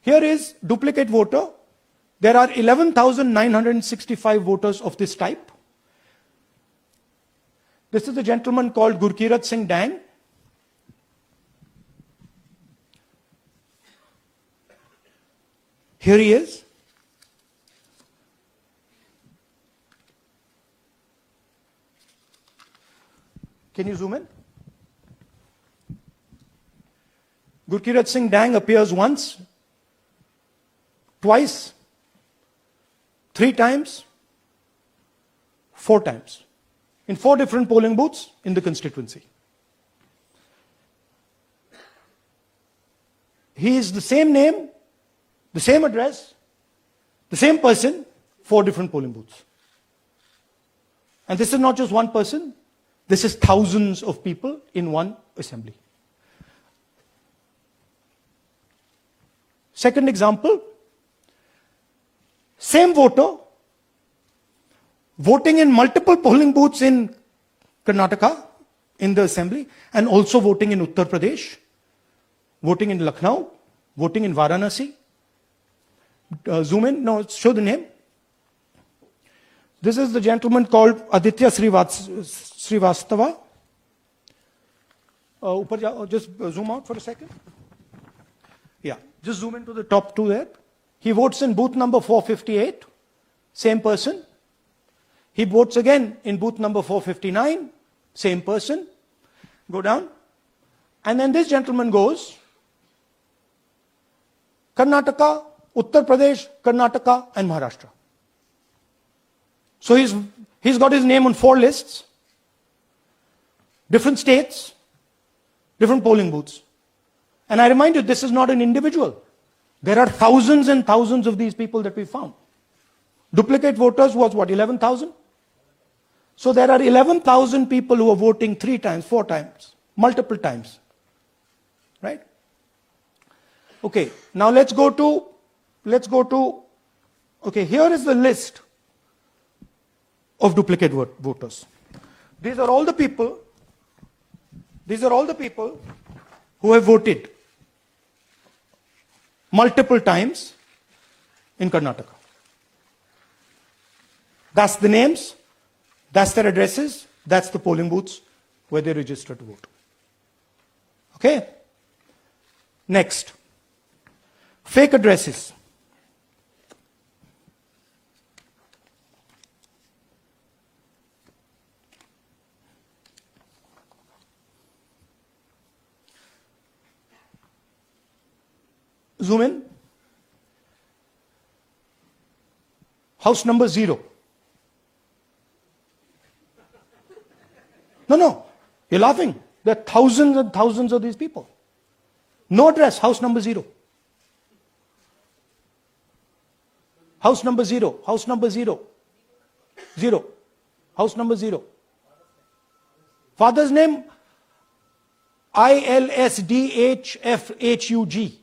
Here is duplicate voter. There are 11,965 voters of this type. This is a gentleman called Gurkirat Singh Dang. Here he is. Can you zoom in? Gurkirat Singh Dang appears once, twice, 3 times, 4 times, in 4 different polling booths in the constituency. He is the same name, the same address, the same person, 4 different polling booths. And this is not just one person, this is thousands of people in one assembly. Second example, same voter voting in multiple polling booths in Karnataka in the assembly, and also voting in Uttar Pradesh, voting in Lucknow, voting in Varanasi. Zoom in, no, show the name. This is the gentleman called Aditya Srivastava. Just zoom out for a second. Yeah, just zoom into the top 2 there. He votes in booth number 458, same person. He votes again in booth number 459, same person. Go down. And then this gentleman goes, Karnataka, Uttar Pradesh, Karnataka, and Maharashtra. So he's got his name on 4 lists, different states, different polling booths. And I remind you, this is not an individual. There are thousands and thousands of these people that we found. Duplicate voters was what, 11,000? So there are 11,000 people who are voting 3 times, 4 times, multiple times. Right? Okay, now let's go to, okay, here is the list of duplicate voters. These are all the people who have voted multiple times in Karnataka. That's the names, that's their addresses, that's the polling booths where they register to vote. Okay? Next, fake addresses. Zoom in. House number 0. No, you're laughing. There are thousands and thousands of these people. No address, house number 0. House number 0, house number 0. 0. House number 0. Father's name, ILSDHFHUG.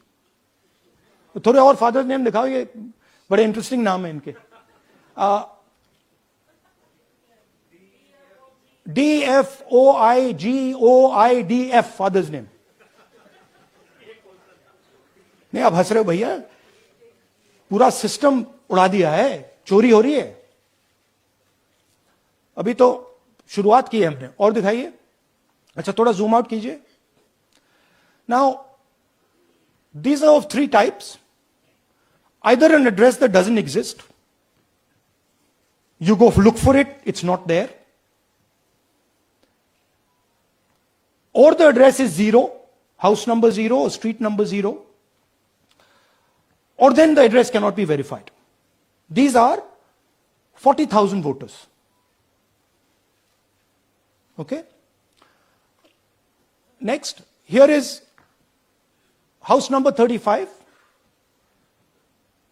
थोड़े और father's name दिखाओ, ये बड़े interesting नाम है इनके. DFOIGOIDF father's name. नहीं, आप हंस रहे हो भैया, पूरा सिस्टम उड़ा दिया है, चोरी हो रही है. अभी तो शुरुआत की है हमने. और दिखाइए. अच्छा, थोड़ा जूम आउट कीजिए. Now these are of 3 types. Either an address that doesn't exist, you go look for it, it's not there. Or the address is 0, house number 0 or street number 0. Or then the address cannot be verified. These are 40,000 voters. Okay? Next, here is house number 35.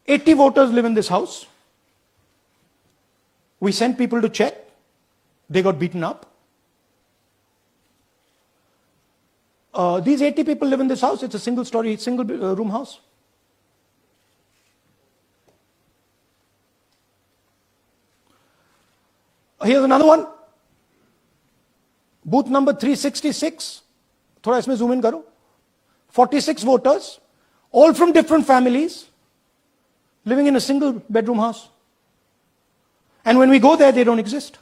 80 voters live in this house. We sent people to check. They got beaten up. These 80 people live in this house. It's a single room house. Here's another one. Booth number 366. थोड़ा इसमें zoom in करो. 46 voters. All from different families, living in a single bedroom house. And when we go there, they don't exist.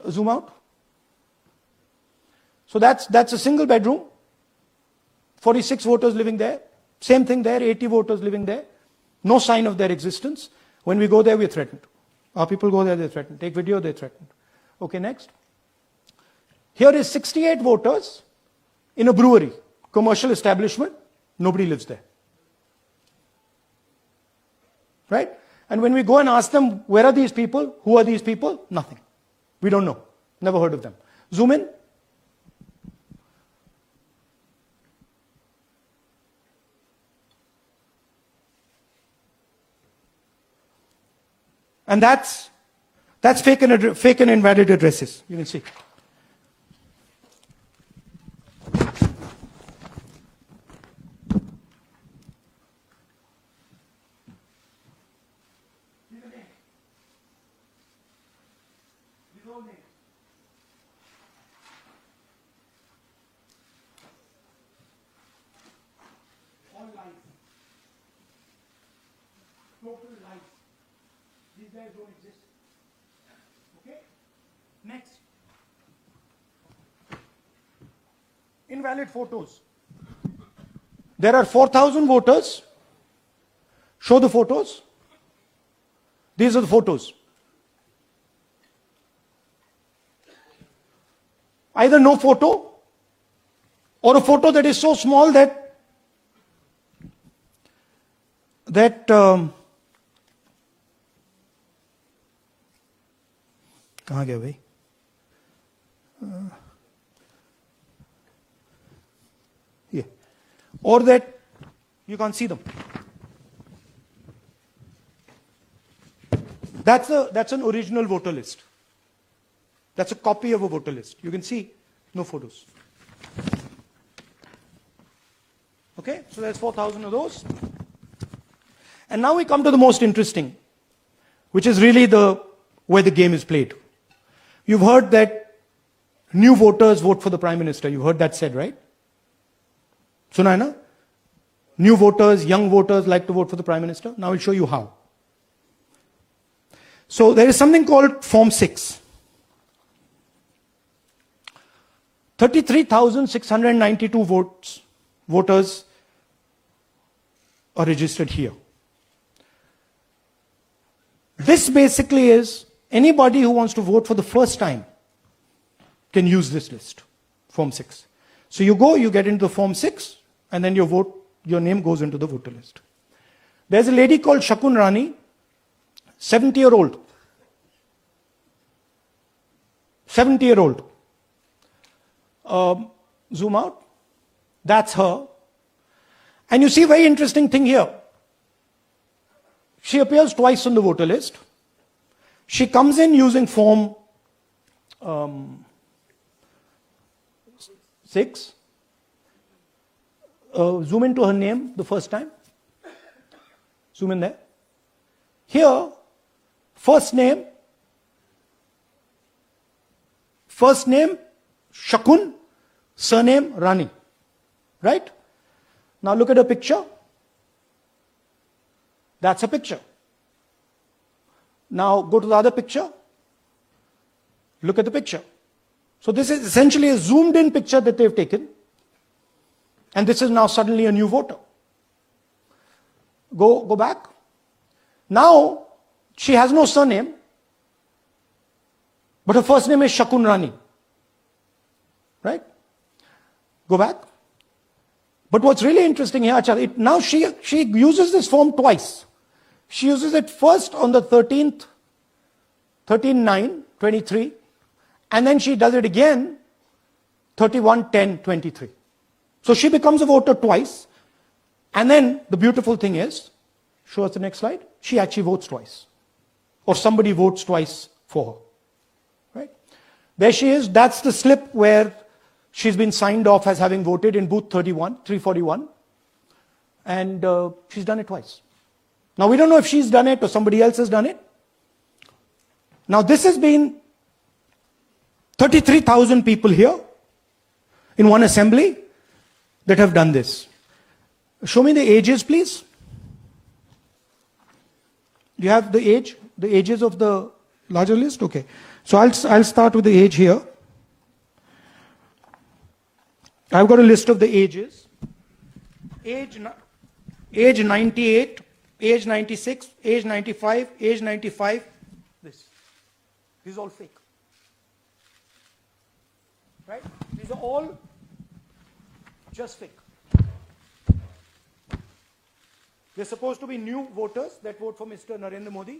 Zoom out. So that's a single bedroom. 46 voters living there. Same thing there, 80 voters living there. No sign of their existence. When we go there, we're threatened. Our people go there, they're threatened. Take video, they're threatened. Okay, next. Here is 68 voters in a brewery, commercial establishment. Nobody lives there. Right? And when we go and ask them, where are these people? Who are these people? Nothing. We don't know. Never heard of them. Zoom in. And that's fake and invalid addresses. You can see. All lies. Total lies. These guys don't exist. Okay? Next. Invalid photos. There are 4,000 voters. Show the photos. These are the photos. Either no photo or a photo that is so small that कहाँ गया भाई? Yeah. Or that you can't see them. That's an original voter list. That's a copy of a voter list. You can see no photos. Okay, so there's 4,000 of those. And now we come to the most interesting, which is really where the game is played. You've heard that new voters vote for the Prime Minister. You heard that said, right? Suna hai na? New voters, young voters like to vote for the Prime Minister. Now I'll show you how. So there is something called Form 6. 33,692 voters are registered here. This basically is anybody who wants to vote for the first time can use this list, Form 6. So you go, you get into the Form 6, and then your name goes into the voter list. There's a lady called Shakun Rani, 70-year-old. 70-year-old. Zoom out. That's her. And you see a very interesting thing here. She appears twice on the voter list. She comes in using Form 6. Zoom into her name the first time. Zoom in there. Here, first name Shakun, surname Rani. Right? Now look at her picture. That's a picture. Now go to the other picture. Look at the picture. So this is essentially a zoomed in picture that they've taken. And this is now suddenly a new voter. Go back. Now she has no surname, but her first name is Shakun Rani. Right? Go back. But what's really interesting here, now she uses this form twice. She uses it first on the 13th, 13/9/23, and then she does it again 31/10/23. So she becomes a voter twice, and then the beautiful thing is, show us the next slide, she actually votes twice. Or somebody votes twice for her. Right? There she is, that's the slip where she's been signed off as having voted in booth 341, and she's done it twice. Now we don't know if she's done it or somebody else has done it. Now this has been 33,000 people here in one assembly. that have done this. Show me the ages, please. Do you have the ages of the larger list? Okay. So I'll start with the age here. I've got a list of the ages. Age 98, age 96, age 95, age 95. This is all fake. Right? These are all just fake. They're supposed to be new voters that vote for Mr. Narendra Modi.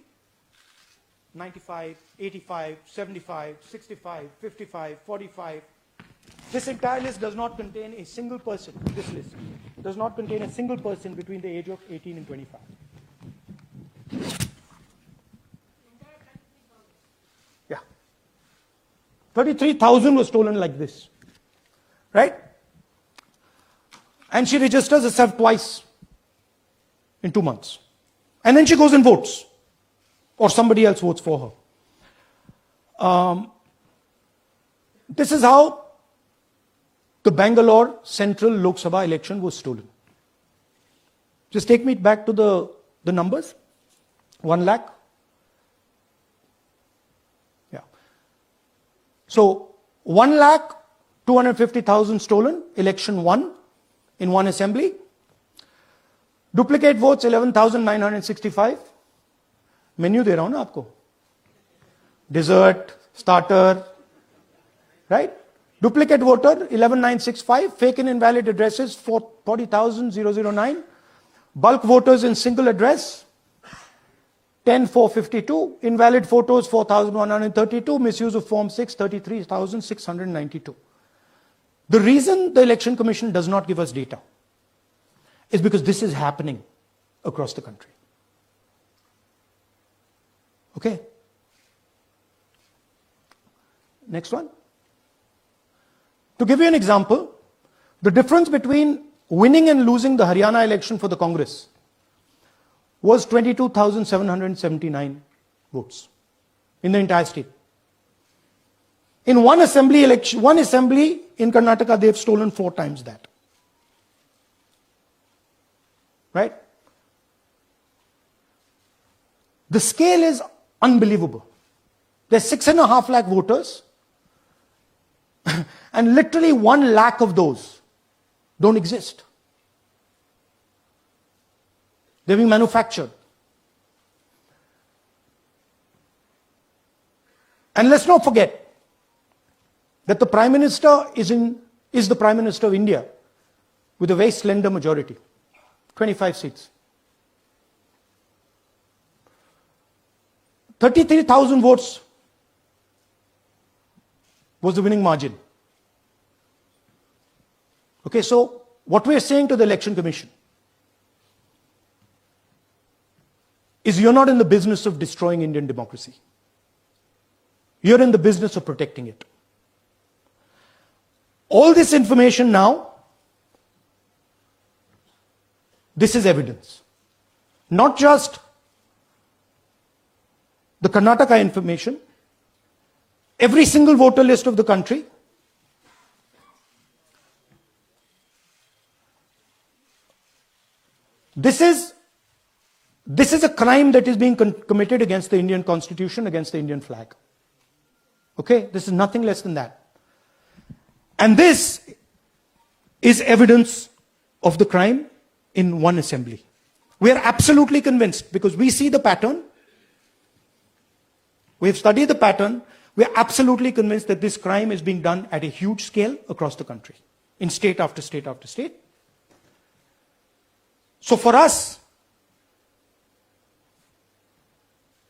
95, 85, 75, 65, 55, 45. This entire list does not contain a single person. This list does not contain a single person between the age of 18 and 25. Yeah. 33,000 was stolen like this. Right? And she registers herself twice in 2 months. And then she goes and votes. Or somebody else votes for her. This is how the Bangalore Central Lok Sabha election was stolen. Just take me back to the numbers. 1 lakh. Yeah. So 1,250,000 stolen, election won in one assembly. Duplicate votes 11,965. Menu दे रहा हूं ना आपको. Dessert, starter, right? Duplicate voter 11,965. Fake and invalid addresses 40,009. Bulk voters in single address 10,452. Invalid photos 4,132. Misuse of Form 6 33,692. The reason the Election Commission does not give us data is because this is happening across the country. Okay. Next one. To give you an example, the difference between winning and losing the Haryana election for the Congress was 22,779 votes in the entire state. In one assembly election, one assembly in Karnataka, they've stolen 4 times that. Right? The scale is unbelievable. There's 6.5 lakh voters, and literally 1 lakh of those don't exist. They're being manufactured. And let's not forget that the Prime Minister is the Prime Minister of India with a very slender majority, 25 seats. 33,000 votes was the winning margin. Okay, so what we are saying to the Election Commission is you're not in the business of destroying Indian democracy. You're in the business of protecting it. All this information now, this is evidence. Not just the Karnataka information, every single voter list of the country. This is a crime that is being committed against the Indian Constitution, against the Indian flag. Okay, this is nothing less than that. And this is evidence of the crime in one assembly. We are absolutely convinced because we see the pattern. We have studied the pattern. We are absolutely convinced that this crime is being done at a huge scale across the country, in state after state after state. So for us,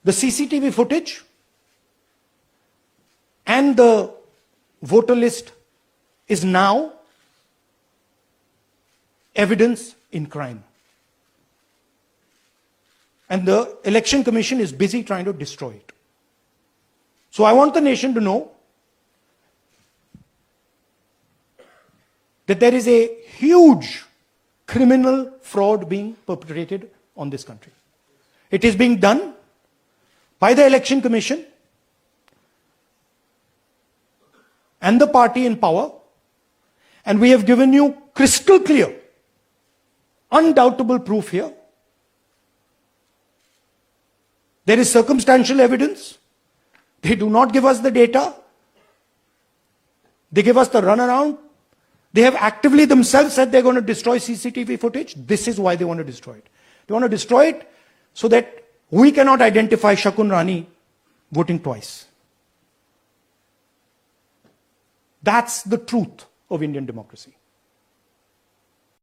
the CCTV footage and the voter list is now evidence in crime. And the Election Commission is busy trying to destroy it. So I want the nation to know that there is a huge criminal fraud being perpetrated on this country. It is being done by the Election Commission and the party in power, and we have given you crystal clear, undoubtable proof here. There is circumstantial evidence. They do not give us the data. They give us the runaround. They have actively themselves said they're going to destroy CCTV footage. This is why they want to destroy it. They want to destroy it so that we cannot identify Shakun Rani voting twice. That's the truth of Indian democracy.